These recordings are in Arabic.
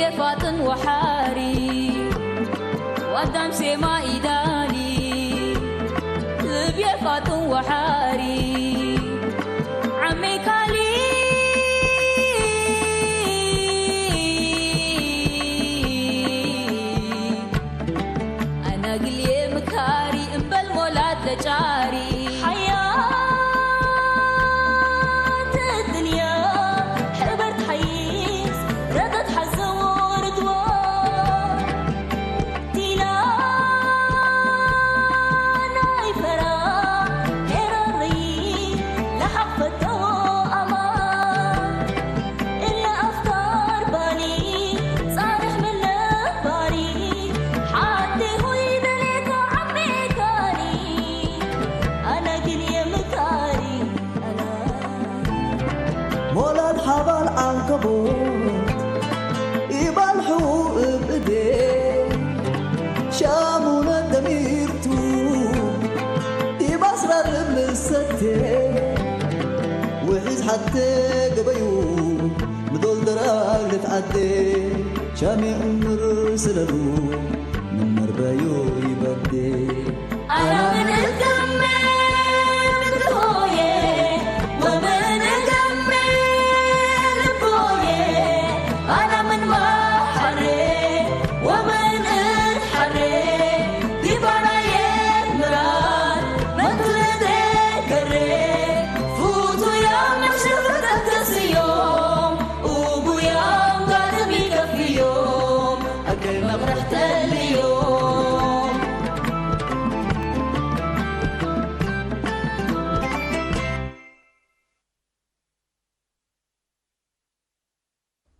فاطن وحاري وقدام سما إيداني لبيا فاطن وحاري عمي كالي أنا قلي مكاري إنبال مولاد لجاري عنكبوت يبالحوا بإيديه شامونا دميرتو يبصر بلستيه وعز حتى قبيو مدول دراج لتعدي شامي عمر سلالو من مربايو يبدي أنا من الكمل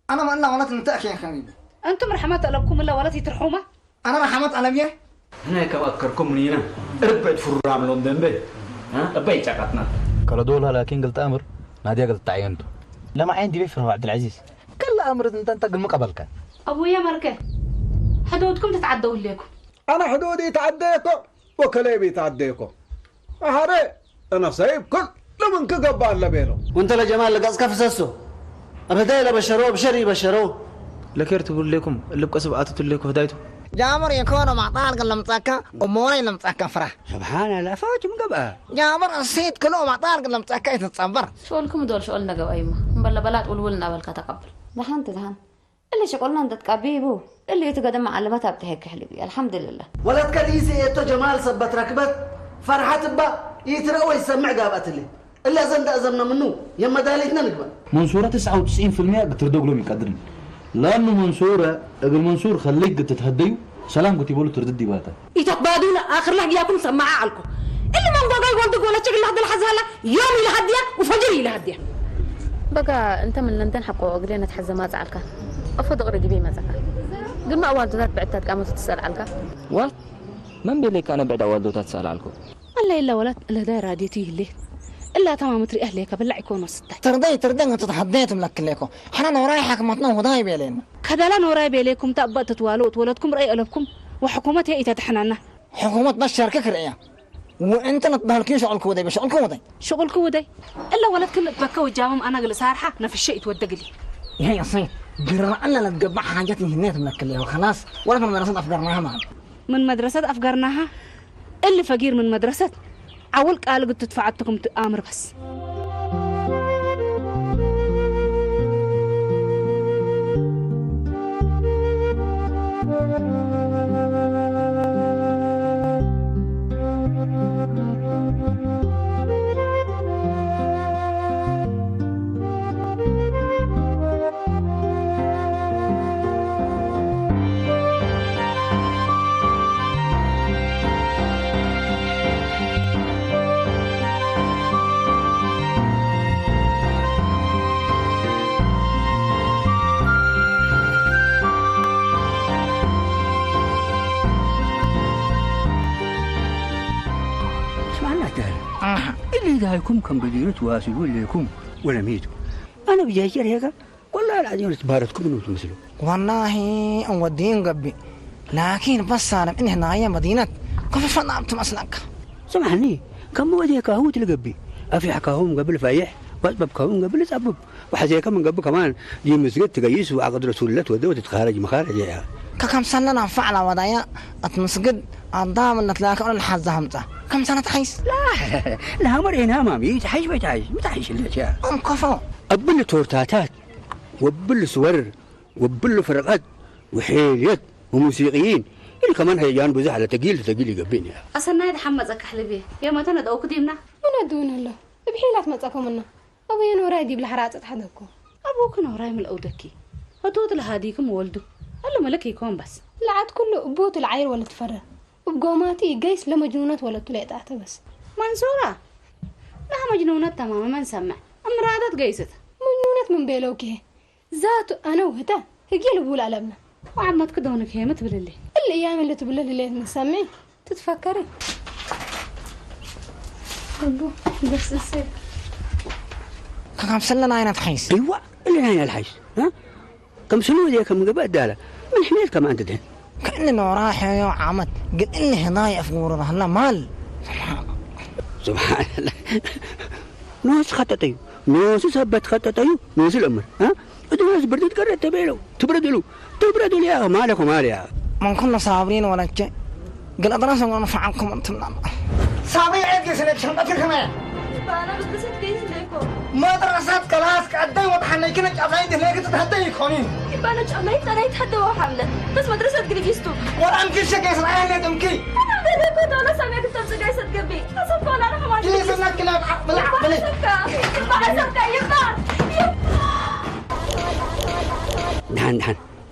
أنا ما أنا ولات نتأخي يا حبيبي. أنتم رحمات قلبكم إلا ولا تترحومة؟ أنا رحمات قلبي. هنا كأكركم منينا. ربيت فرام لندن بي. ها؟ أبيت عقدنا. كلا دولها لكن قلت أمر نادي قلت تعينته. لما عندي بيفرح عبد العزيز. كلا أمر أنت انتقل مقابلك. أبويا مركه. حدودكم تتعدوا ليكم. أنا حدودي تعديكم وكلامي تعديكم. أهري أنا سايب كل لمن كقبال لبينه. وأنت لجمال لقص كفسسه. أبدا لا بشروه بشري بشروه. لكيرت أقول لكم اللي بقصب آتت لكم هدايته. جابر يكون معطال قل متأكا وموري لمتأكا فرح. سبحان الله فاتم قبأ. جابر السيد كله معطال قل متأكا يتصبر. شغلكم دول شغلنا قويمة. مبلا بلات قولولنا بالكتقبل. دهان اللي شغلنا انت تقابيبو اللي يتقدم معلماتها بتهيك حليبي الحمد لله. ولد كليسي يتو جمال سبت ركبت فرحت با يترقوا يسمع قابت لي. إلا زند أزمنا منه يما دالتنا نقبل. منصورة 99% بتردوق لهم يقدرن. لأنه منصورة قبل منصور خليك تتهديو سلام قلت يقولوا ترددي باتا. يتقبادونا آخر لحق ياكم سماعة عليكم. اللي ما مضاقا يقولدق ولا شكل لحد الحزالة يومي لهدية وفجري لهدية. بقى أنت من لندن حقوا قرينا تحزمات عليك. أفضل غرقي بي مزاكا. قل ما أول دوتات بعدتك قامت تسأل عليك. وات من بيليك أنا بعد أول دوتات تسأل عليكم. الله إلا ولد إلا داير عاديتيه الليل. إلا تمام متري أهليك بالله يكونوا ستة. تردي أنت تتحديتم لك ليكم. حنا نوراي حكمتنا وضاي بيلين. كذا لا نوراي بيليكم تأبط تتوالوا ولدكم رأي قلبكم وحكومتها إتتحننا. حكومة بشر كرئية. وأنت نتبهلكين شغلكم ودي بشغلكم ودي. شغلكم ودي. إلا ولد كل تبكى وجاهم أنا قل سارحة نفس الشيء تودق لي. يا صيد برأنا نتقبع حاجات هنيتم لك ليه وخلاص ولا من مدرسة أفقرناها معنا. من مدرسة أفقرناها اللي فقير من مدرسة عول قال قلت تدفعتكم تآمر بس. اللي دايكم كم بدينة واسدوا لكم ولا ميتوا. أنا بجاجر هيك والله العظيم تبارتكم إنه تمثلوا. والله أودين قبي لكن بس أنا إن هنا هي مدينة كيف فنعمت مسلك. سمعني كم وديك هو تلقبي أفي حكاهم قبل فايح بس بكون قبل يسبب وحزيك من قبل كمان يجي مسجد تقيس وعقد رسول الله تودي وتتخارج مخارج يا كم سنة نفعل وضعيا أتمسجد أضام إن تلاقي أول حظ همزة كم سنة تحيس لا مرين مامي تحيش بتحيش الاشياء كفو أبل تورتاتات وبل صور وبل فرقات وحيليات وموسيقيين اللي كمان هيجان بزحلة تقيل يقبيني أصلا هذا حمزك حلبي يا ما تند أو كديمنا من دون الله بحيلات ما تقوم منا أبوي نوراي دي بالحرات تحدكم أبوك نوراي من الأودكي هتوت لهاديكم ولده قال ملك يكون بس لعد كله أبوت العير ولا تفرر وبقوماتي جيس لا مجنونات ولا طلعت تحت بس منصورة لها مجنونات تماما ما نسمع أمرادات جيست مجنونات من بيلوكي ذاته أنا وهتا هجي بقول علمنا وعمت كدونك هي ما تبللي الأيام اللي تبللي ليه نسمع تتفكري أبو بس السيد كم سنة ناينا تحيس أيوة اللي ناينا الحيس ها كم سنة ذي كم قبل دالة من حميل كمان تدهن كأني نوراح يا عمد قد إني هناي أفقور هلا مال سبحان الله ناس خططيو ناس سبت خططيو ناس الأمر ها ناس بردت قررت تبردلو يا مالك ومالي يا من كنا صابرين ولا شيء قل أدرسوا ونفعكم أنتم صابرين عيد سنة شنطة كمان أنا بس كيس ليكو ما درست كلاس قدام وضحنا كنا جمعين ليك تتهدي يكونين يبقى أنا جمعين أنا يتحدى وحملة بس مدرسة جريفيستو ولا أمكن شيء كيس العين تمكي أنا بدي كنت أنا سامع كنت أمسك جايسة جنبي أصبح أنا ما ليه سنة كلام بلع بلع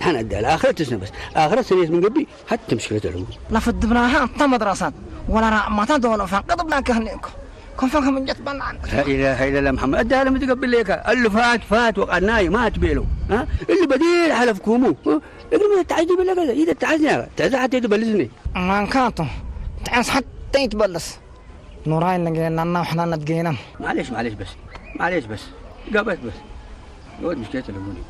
نحن أدي الآخرة تسنى بس آخرة سنة من قبل حتى مشكلة العلوم لفت بناها أنت مدرسات ولا ما تدون فان قطبنا كهنيكم كم فاهم من جت بنان لا إله إلا الله محمد أدي لما تقبل ليك اللي فات وقناي ما تبيله ها اللي بديل حلف كومو يقول ما تعجب ولا كذا إذا تعزني تعز حتى يتبلزني ما كاتو تعز حتى يتبلس نوراي لقينا لنا وحنا نتقينا معليش بس قابلت بس يود مشكلة العلوم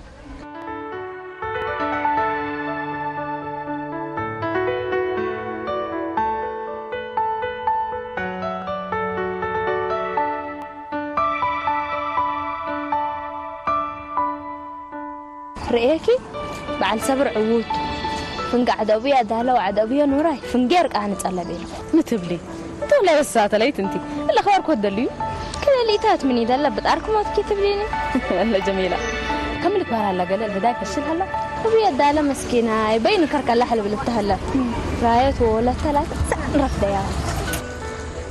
رأيكي بعد سبر عود فنقع عدوية دهلا وعدوية نوراي فنقيرك أنا تقلبي متبلي انت ولا بس ساتليت انتي الا خبرك ودليو كذا اللي تات مني دلا بتعرفوا ما تكي تبليني الله جميلة كملك وهلا هلا قال الهداية فشل هلا وبيا دهلا مسكينة يبين كرك الله حلو بالتهلا رايت ولا ثلاث ساعة رفضة يا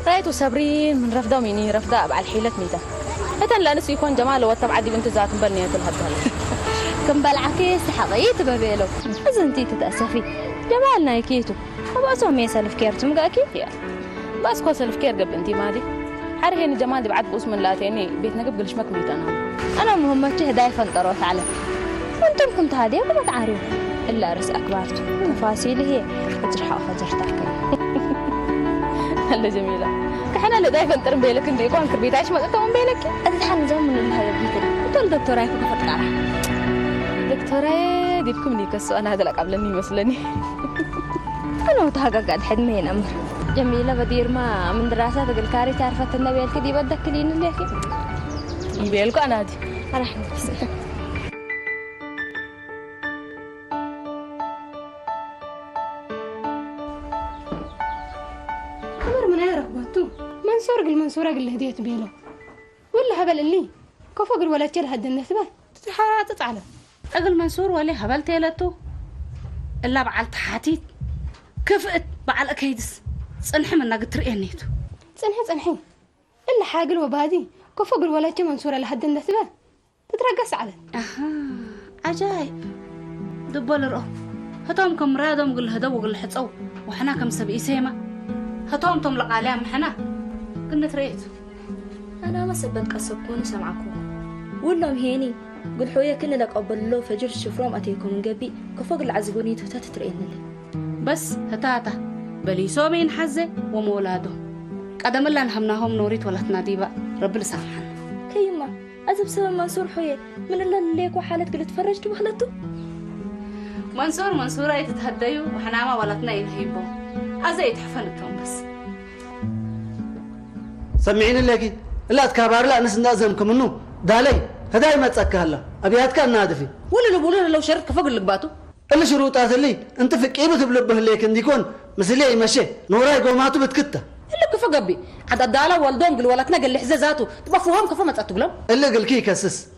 رايت وصابرين من رفضة وميني رفضة على الحيلة ميتا هتن لا نسي يكون جمال وتبع عدي بنت ذات بنية الهدى كم بالعكيس حقيت ببيلو إذا أنتي تتأسفي جمالنا يكيتو وبأسوا ميسا لفكيرتو مقاكي يا بس كوسا لفكير قبل أنتي مادي حرهيني جمال دي بعد بأسم الله تاني بيتنا قبل شمك ميت أنا مهمتي هدايا فانطروا على وأنتم كنت هادية وما تعرفوا إلا رس أكبرتو مفاسيلي هي بترحق فجرتك هلا جميلة كحنا اللي دايما فانطر بيلك أنتي يكون كربيت عايش ما تقوم بيلك أتتحن زمن من هذا بيتنا وتقول دكتورة يكون فتقارح دكتورة ديبكم لي كسو أنا هذا لك قبلني مثلني أنا متحقق قاعد حد مين أمر جميلة بدير ما من دراسات الكاري تعرفت النبي الكدي بدك كلين اللي أكيد يبيلكو أنا دي أنا حمد بس أمر من عيرك باتو منصورة قل هدية بيلو ولا هبل اللي كفوق ولا تجل هد النثبة تتحرى تتعلم أقل منصور ولا هبلت يلتو إلا بعل تحاتيت كفأت بعل أكيدس صنحي من ناقة رئينيتو صنحي إلا حاجل وبادي كفوق ولا تجل منصورة لحد النثبة تترقص على عجايب دبال الرؤى هتوم كم رادهم قل هدو قل حتصو وحنا كم سبئي سيما هتوم تملق عليهم حنا قلنا تريتو أنا ما سبت قصبكوني سمعكم ولا مهيني قل حويا كنا لك أبلو فجر الشفرام أتيكم من قبي كفوق العزقوني تتترئين لي بس هتاتا بلي سومين حزة ومولاده قدم الله نهمناهم نوريت ولا تناديبا رب لسامحنا كيما أزب سوى منصور حويا من الله ليك وحالت قلت فرجت وخلته منصورة يتتهديو وحنا ما ولتنا ينهيبو أزا يتحفنتهم بس سمعين اللي أكيد لا تكبر لا نس نازمكم منو دالي هداي ما تسكهلا ابياتك النادفي ولا نقولوا لو شرط فوق اللي قباته اللي شروطات اللي انت في قيمه تبلبه ليك ان يكون مثلي يمشي نوراي قوماتو بتكته اللي كيف قبي عاد الداله والدون قال ولا تنقل حزازاته تبقى فهم كيف ما تقولوا اللي قال كي كسس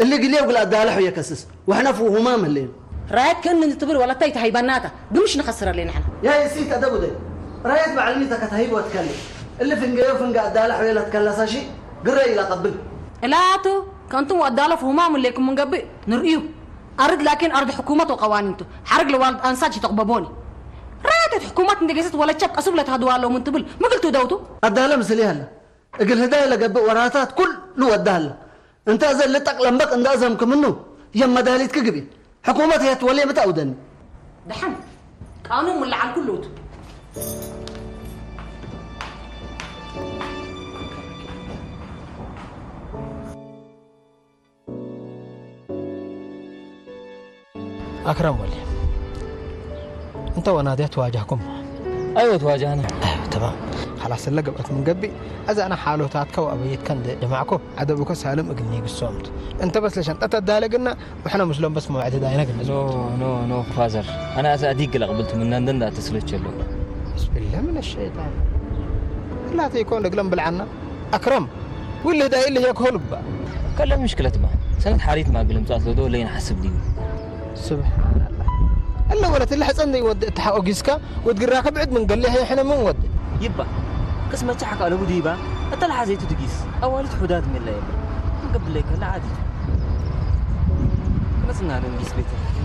اللي قال يقول الداله ويا كسس واحنا فوهما ملين رايت كان نتبر ولا تايت هي بناته قمش نخسر لنا احنا يا يسيت ادبو دي رايت بعلميتك تهيب وتكلم اللي فنجيو فنجا الداله ويا لا تكلسا شي قري لا قبل لاتو كنتم وداله فهما لكم من قبي نرئيو أرد لكن أرد حكومة وقوانينته حرق لوالد أنساج تقببوني راتت حكومات ندقست ولا تشب أسبلة هدوها لو من تبل ما قلتوا دوتو الدالة مثلي هلا اقل هدايا لقب وراتات كل لو الدالة انت أزل لتق لمبك انت أزمك منه يما داليت كقبي حكومة هي تولي متأودن دحن كانوا من لعن كلوت أكرم ولي أنت وناديت تواجهكم أيوة تواجهنا أيوة تمام خلاص اللي قبلت من قبي إذا أنا حالوتاتك وأبيت كان جماعكم عدبك سالم أقني قصومت أنت بس ليش أنت تدالي قلنا وإحنا مسلم بس موعد داينا قلنا نو فازر أنا أديك اللي قبلت من عندنا تسليت له بسم الله من الشيطان لا تيكون قلم بالعنا أكرم واللي داي اللي هيك هلبا كلا مشكلة ما سنة حريت ما قلم صار له لين حسب دي سبحان الله الا ولت اللي حصلني ود تحقق جسكا وتقراك بعد من قال لي هي احنا من ود يبا قسمة تحق على وديبا انت لحزيتو تقيس اول حداد من لا يبا قبل لك لا عادي بس نادي نقيس بيتك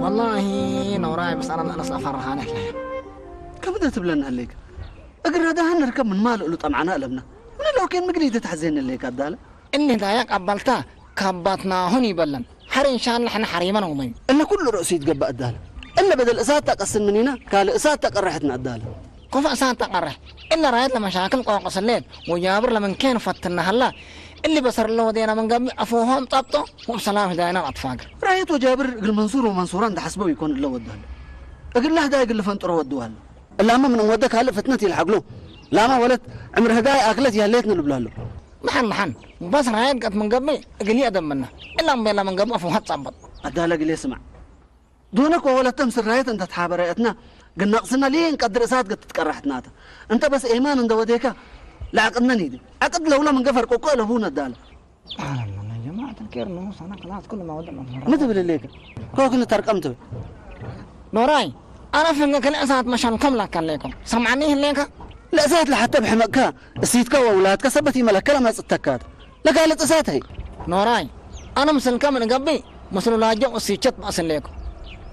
والله نوراي بس انا افرح عنك ليه كم بدأت بلنا هليك اقر هذا هنركب من مال له طمعنا لبنا من لو كان مقريده تحزين اللي قداله اني دايق قبلتها كبتنا هني بلن حر ان شاء الله احنا حريمنا ومين ان كل رؤسي تقبا الداله الا بدل اسات تقسم من هنا قال اسات تقرحتنا الداله كيف اسات تقرح الا رايت لمشاكل قوقص الليل وجابر لمن كان فتنا هلا اللي بصر له ودينا من قبل افوهم طبطو وبسلام هداينا الاطفال رايت وجابر قال منصور ومنصوران ده حسبه يكون له ودها اقول له هدايا قال له فنطروا ودوها الا ما من ودك هلا فتنتي يلحقلو لا ما ولد عمر هدايا اكلت يا ليتنا نبلالو محن بس رايت قد من قبل قال لي ادم منه الا بلا من قبل افوها تصبط الداله قال لي اسمع دونك ولا تمسر رايت انت تحابريتنا قلنا ناقصنا ليه نقدر اسات قد تقرحتنا انت بس ايمان عند وديك لا عقدنا نيدي عقد لولا من قفر قوقو لهونا الداله يا جماعه الكير نص انا خلاص كل ما ودنا متى بالليك كوكنا ترقمت نوراي انا فهمك الاسات مشان كم لك عليكم سمعني هليك لا اسات لحتى بحمقها سيتك واولادك سبتي ملك لما صتكات لا قالت اسات هي نوراي انا مثل كم من قبي مثل لاجو سيتشت اصل لكم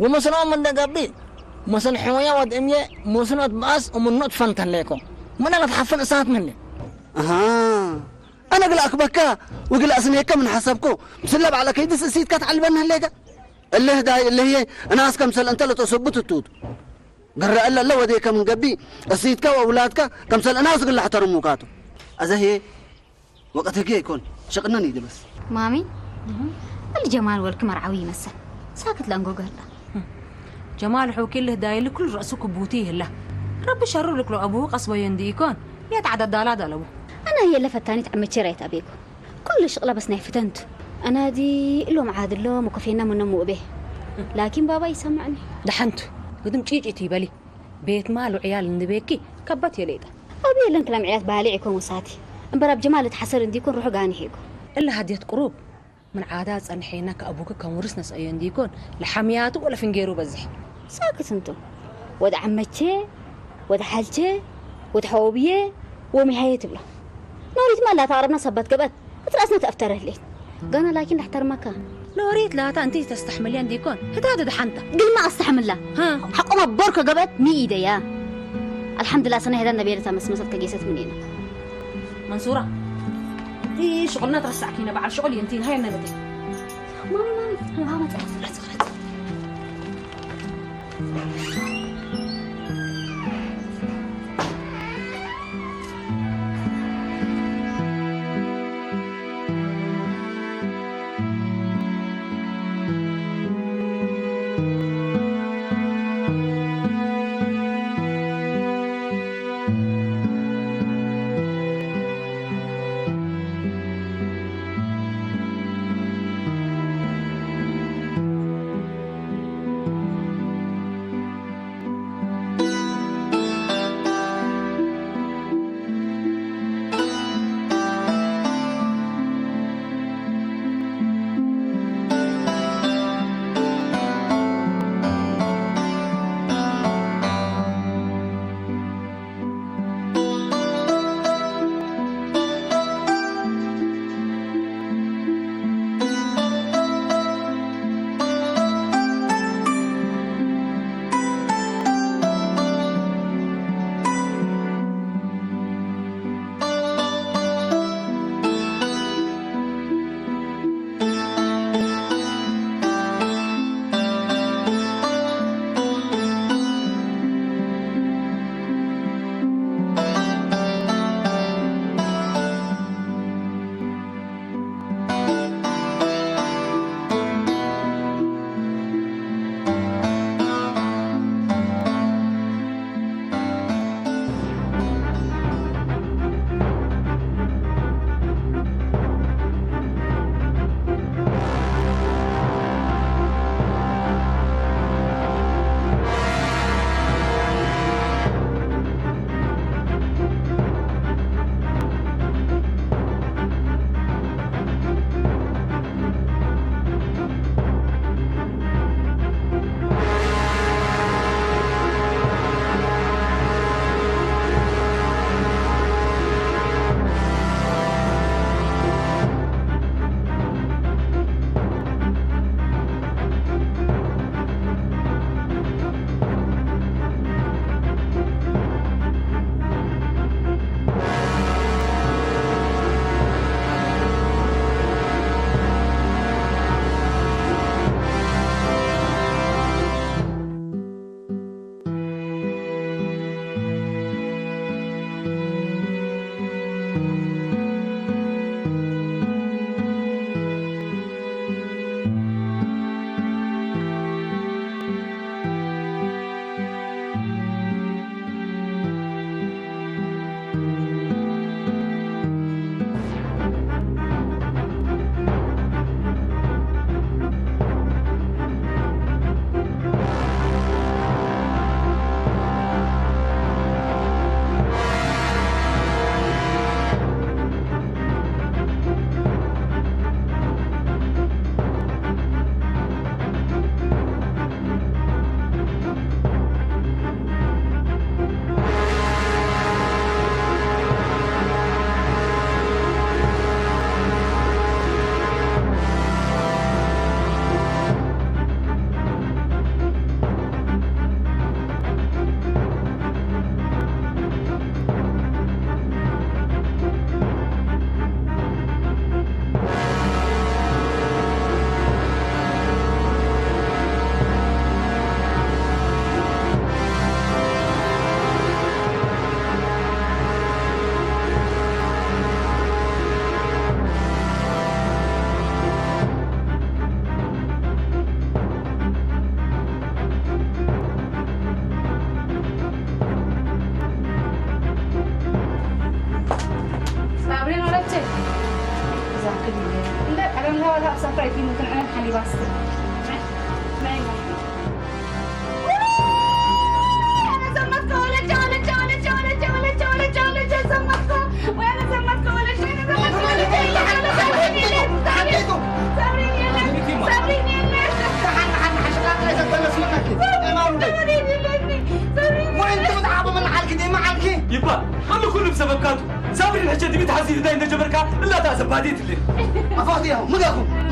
ومثل من قبي مثل حويه ودميه مثل باس ومن نط فنت لكم من انا تحفل اسات مني انا قل اكبكا وقل اسميك من حسبكو مسلب على كيد سيتك تعلبنا هليك اللي هداي اللي هي ناس كم سل انت اللي تصبت التوت قرر الا لو وديك من قبي سيتك واولادك كم سل ناس قل احترموكاتو اذا هي وقتك يكون شقنا نيدي بس مامي الجمال والكمر عوي مسا ساكت لانقو قهلا جمال حوكي له داي لكل رأسك بوتيه له ربي شر لك لو ابوه قصبه ينديكون يتعدى الدالات على ابوه انا هي اللي فتاني تعمد شريت ابيكم كل شغله بس نفتنت انا دي لهم عاد لهم وكفينا من نمو به لكن بابا يسمعني دحنتو قدم تيجي بالي بيت مال وعيال النبيكي كبت يا ليدا ابي لن كلام عيال بالي يكون وساتي امبرا بجمال تحسر انديكون روحوا قاني هيكو الا هديت قروب من عادات صنحينك ابوك كان ورثنا سينديكون لحمياته ولا فنجيرو بزح ساكت انتو ود عمتي ود حالتي ود حوبيه ومهايت بلا نوريت ما لا تعرفنا صبت قبت بتراسنا تفتره لي قانا لكن احترمك لو ريت لها أنت تستحملين ديكون هذا دحنتا قل ما استحمل له ها حقومة بوركة قبت مي إيدي يا الحمد لله سنة هذا النبي لتا مسمسة كجيست منينا منصورة هي شغلنا ترسع كينا بعد شغل ينتين هاي النبتي ماما سفرتي ممكن أنا حالي بس ما أنا زمتك ولا جولة زمتك وأنا زمتك ولا شيء أنا زمتك ولا شيء يبا حمل كله بسبب كاتو صابر الحجة دي بتحسي في داين جبركا إلا تاسب باديت اللي أفاضيهم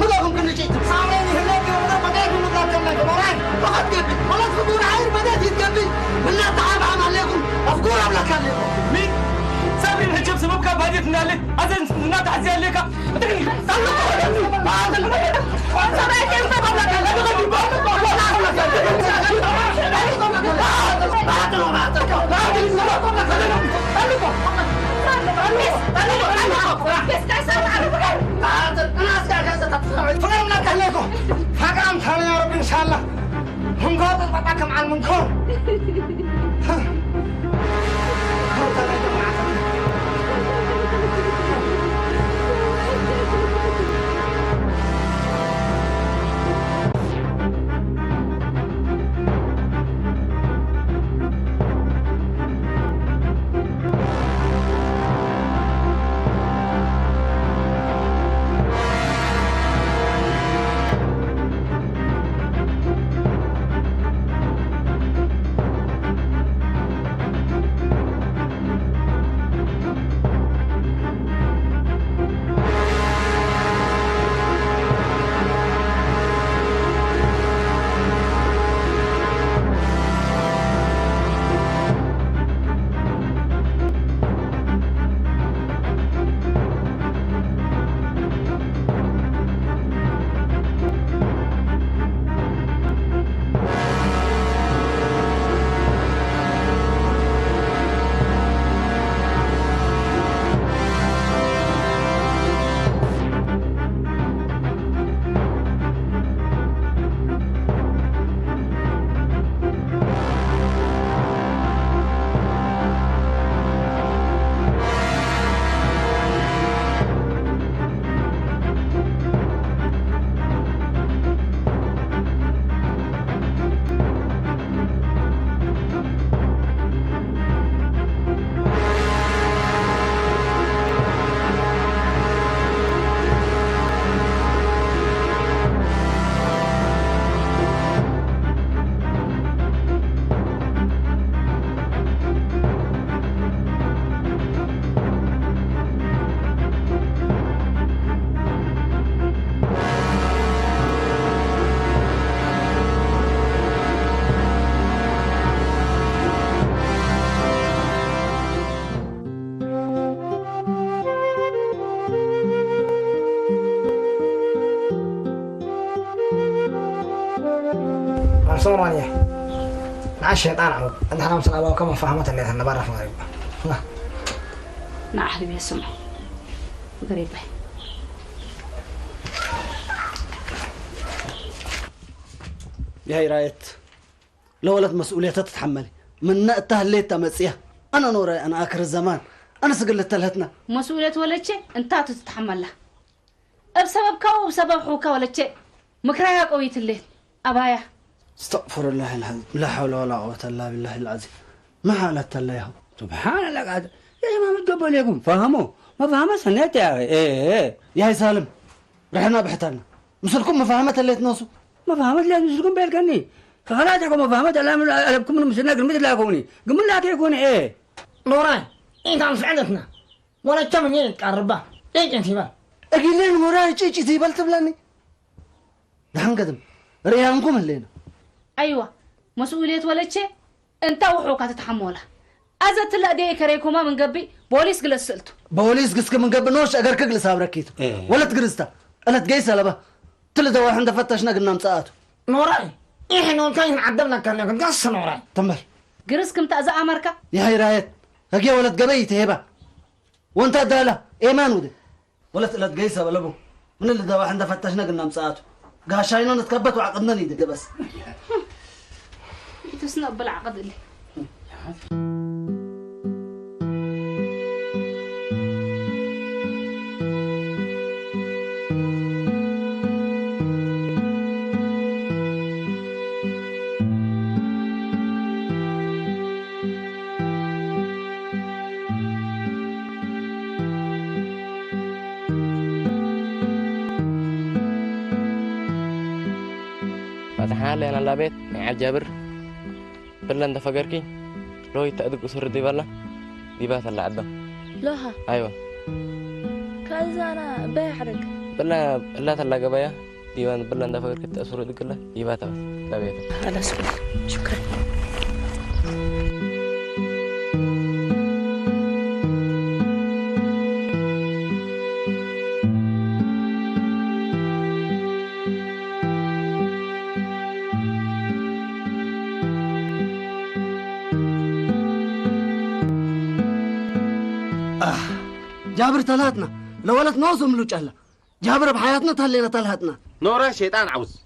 مقاكم كل شيء صاريني هناك ولا بدأت من ذاك الله كمان فقط قبل ولا تفضون عير بدأت يتقبل بالله تعال عم عليكم أفقور أبلا كان لكم مين؟ صابر الحجة بسبب كاب باديت من اللي أزن نات عزيز عليك أدري يا رب إن شاء الله هم قاضي بطاكم عن منكم صورانية مع الشيطان عمود أنت حنا مسنا أبوك كم فهمت اللي أنا بعرف غريب نعم حبيبي اسمع غريب يا رايت لو ولد مسؤولية تتحملي من نقتها اللي تمسيها أنا نوري أنا آخر الزمان أنا سقلت لهتنا مسؤولية ولا شيء أنت تتحمل له بسبب كو وبسبب حوكا ولا شيء مكراها قوية الليل أبايا استغفر الله العظيم لا حول ولا قوة إلا بالله العظيم ما حالت الله سبحان الله قاعد يا جماعة متقبل لكم فهموا ما فهمت سنيت يا أخي إيه يا سالم رحنا بحتنا مثلكم ما فهمت اللي تنصوا ما فهمت لا مثلكم بالكني فخلاص ما فهمت لا ألبكم من مسنا قمت لا كوني قمنا لا تكون إيه نوراي أنت عم سعدتنا ولا كم ينك قربا ليش أنت ما أقول لين نوراي شيء تيبل تبلاني دحين قدم ريانكم اللينا أيوة مسؤولية ولا شيء أنت وحوكا تتحملها أزت لا دي كريكوما من قبي بوليس قلسلتو بوليس قسك من قبل نوش أجر كجلس أبركيتو ولا تقرستا ألا تجيس لبا تلدا واحد فتشنا قلنا مساعته نوراي إحنا نكاين عدلنا كلام قص نوراي تمر قرسكم تأذى أمريكا يا هاي رايت هجي ولد قبيت هبة وأنت دالة إيمان ودي ولا تلا تجيس ولا بو من اللي دا واحد فتشنا قلنا مساعته قاشاينا نتكبت وعقدنا نيدي بس تسنق بالعقد اللي فتحنا لنا لابيت مع الجابر بلن دفقركي لو يتأدق أسر دي بلا دي بات اللي عدم لوها ايوه كذا انا بحرق بلا لا تلاقى بيا ديوان بلا انت فكر كنت اسور دي كلها يبات لا بيت خلاص شكرا جابر تلهتنا لو ولت نوزم لوجالا جابر بحياتنا تهلينا تلهتنا نورا شيطان عوز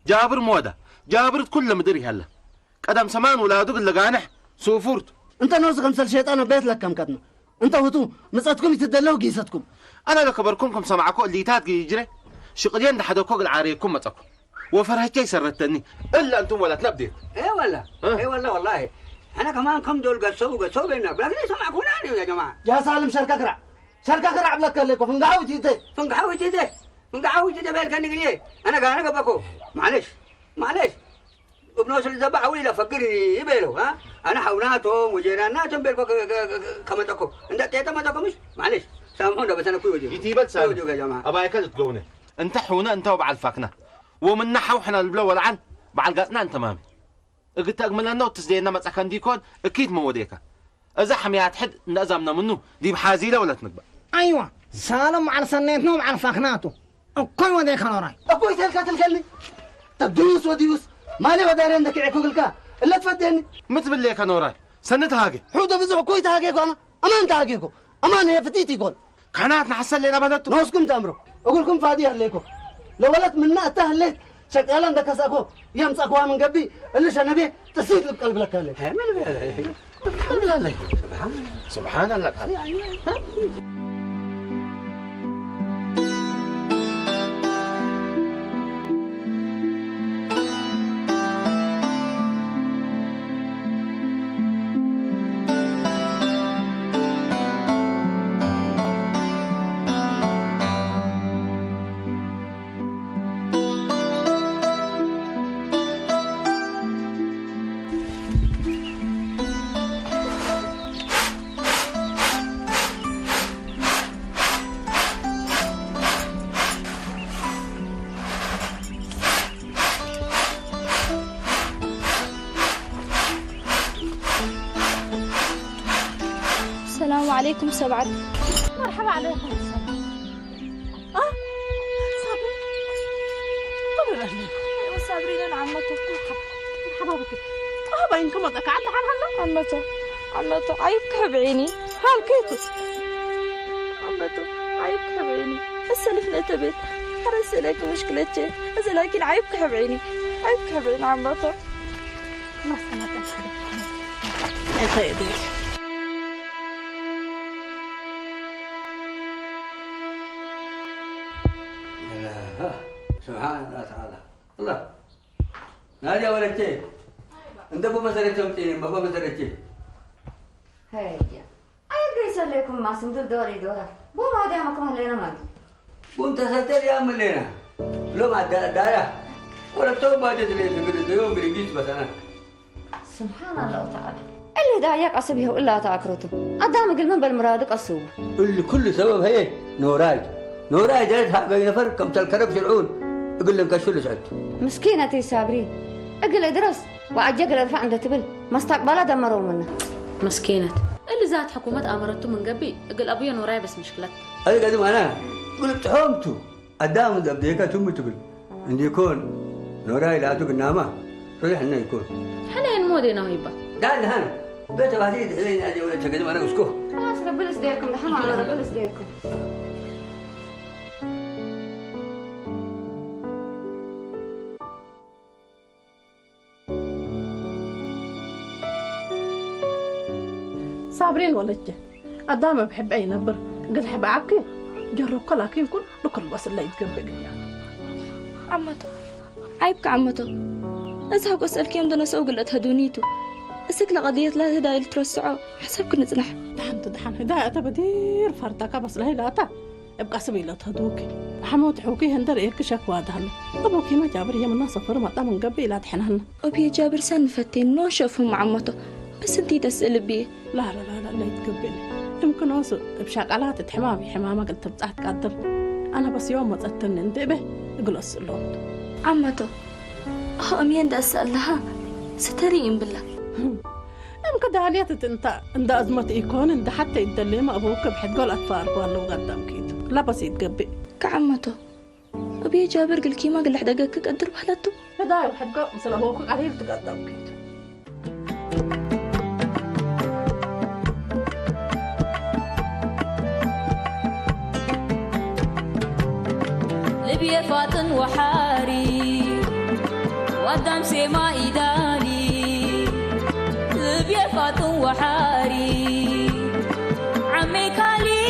جابر موده جابر كل مدري هلا قدم سمان ولادك اللي قانح سوفورت انت نوز غمسل شيطان بيت لك كم كدنا انت وتو مساتكم يتدلوا قيستكم انا لكبركم سمعكم اللي تات يجري شقدين دحدوكو العاريكم متكم وفرهتي سرتني الا انتم ولا تلبدي ايه والله ايه والله انا كمان كم دول قصوا بينك لكن سمعكونا يا جماعه يا سالم شركه كرع لك لكم فنقعوا تيتي بالك اني انا قبكو معلش ابنوس اللي ذبح ولي فكرني يبيلو ها انا حوناتهم وجيراناتهم بالكو كما تكو انت تيتا ما تكو مش معلش سامحونا بس انا كوي وجهي يتيبل سامي يا جماعه ابا كل تقونه انت حونا انت وبعلفكنا ومن نحو احنا البلو والعن بعلقتنا انت مامي قلت اجمل لنا وتسدينا مصكن ديكون اكيد موديكا اذا حميات حد نأزمنا منه دي بحازيله ولا تنقبل ايوه سالم على سنيتنا وعلى فاخناته كل وديك نوراي ابوي تلك تلكلني تدوس وديوس مالي وداري عندك عكوكلكا الا تفدني مثل ليك نوراي سنت هاجي حوده بزع كويت هاجيكو انا امان تهاجيكو امان هي فتيتي يقول كانت نحسن لنا بدت نوسكم تامرو اقول لكم فادي هليكو لو ولت منا تهليت شغال عندك اساكو يمسكوا من قبي اللي شنبي تسيد لك قلب لك عليك سبحان الله السلام عليكم سبعة. مرحبا عليكم السلام. صابرين طول رجلي صابرين انا عمته مرحبا بك باين كم قعدت على هلا عمته عيبك بعيني حال كيف عمته عيبك بعيني السلفنا تبت حرس لك مشكلتي بس لكن عيبك بعيني عمته ما سمعت يا سيدي سبحان الله تعالى الله نادي ولدتي انت ابو مسرتهم تين ابو مسرتي هيا ايش لكم ما سندل دوري دورا مو ما دامكم هلينا ما وانت ستر يا ملينا لو ما دارا ولا توبه تدري تقول يوم بريجيت بس انا سبحان الله تعالى اللي دايك عصبيه ولا تاكرته قدام قلنا بالمرادك اصوب اللي كل سبب هي نوراي جلد بين نفر كم تلكرب شلعون يقول لهم كشف سعد مسكينتي صابرين اقل ادرس واجقل ارفع عند تبل مستقبلها دمروا منه مسكينة اللي ذات حكومة امرته من قبل اقل ابويا نوراي بس مشكلتها هذا قدم انا قلت حومته قدام دبديكا ثم تقول ان يكون نوراي لا تقول نامه ريح انه يكون حنا نمودي نهيبه قال هنا بيت بعدين لين اجي ولا تقدم انا اسكو خلاص ربنا يسديكم دحين على ربنا يسديكم صابرين ولدي قدامه بحب اي نبر قلت حب عكي جرب لكن كل بس اللي يتقبل عمته عيبك عمته أزهق أسألك يوم دنا سوق اللي تهدونيتو أسكلا قضية لا هداية ترسعوا حسب كنا نزنح دحن هداية بدير فردك بس لا لا ابقى سبيلة تهدوك حموت حوكي هندر إيك شكوى دهلا أبوكي ما جابر هي من ناس فرما من قبل لا دحنهن أبي جابر سن فتين نو شافهم عمته بس انتي تسأل بيه لا يتقبلني يمكن وصل بشغلات حمامي حمامة قلت بتاعت قدر أنا بس يوم ما تأتني انتبه يقول أسألهم عمته هو أمين دا أسألها سترين بالله يمكن داليات انت أزمة يكون انت حتى يدلي ما أبوك بحد قول أطفال والله وقدام كيتو لا بس يتقبي كعمته أبي جابر قل كيما قل حدقك قدر بحلته هداي بحد قول مثل أبوك عليه تقدام كيتو لبيا فاتن وحاري ودم سما إداني لبيا فاتن وحاري عمي كالي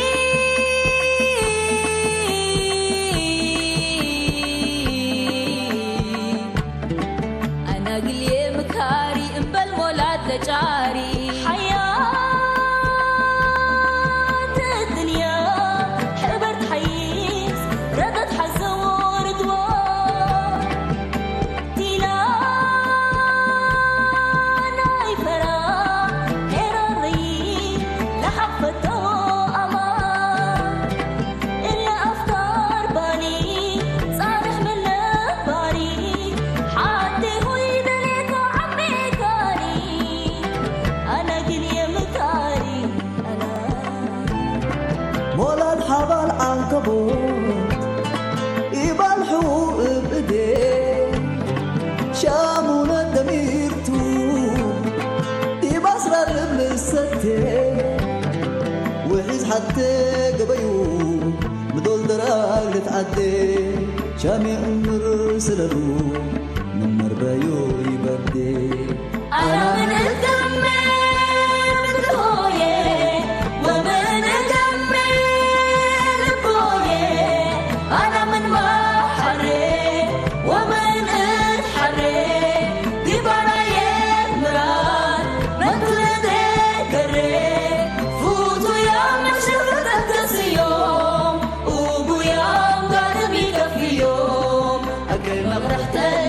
أنا قلي مكاري إنبال مولاد لجاري حياة الدنيا حبرت حيس ردت حزور دوار تيلا ناي فرا إراري لحفته أمان إلا أفكار بالي صارح من باري حتى هو يدلك عمي كاري أنا قلي مكاري مولد حبل عنكبوت يبال حقوق بإيديه شامونا دميرتو يبصر بلستيه وحيز حتى قبيو بدول دراج لتعدي شامي عمر سلالو من مربايو يبدي أنا من الدمي بكويه ومن الدمي بكويه أنا من محري ومن الحري دي برايات مران من تلدي كري فوتو يا من شفتك يوم وبو يوم قادم يكفي يوم أكل مغرحتي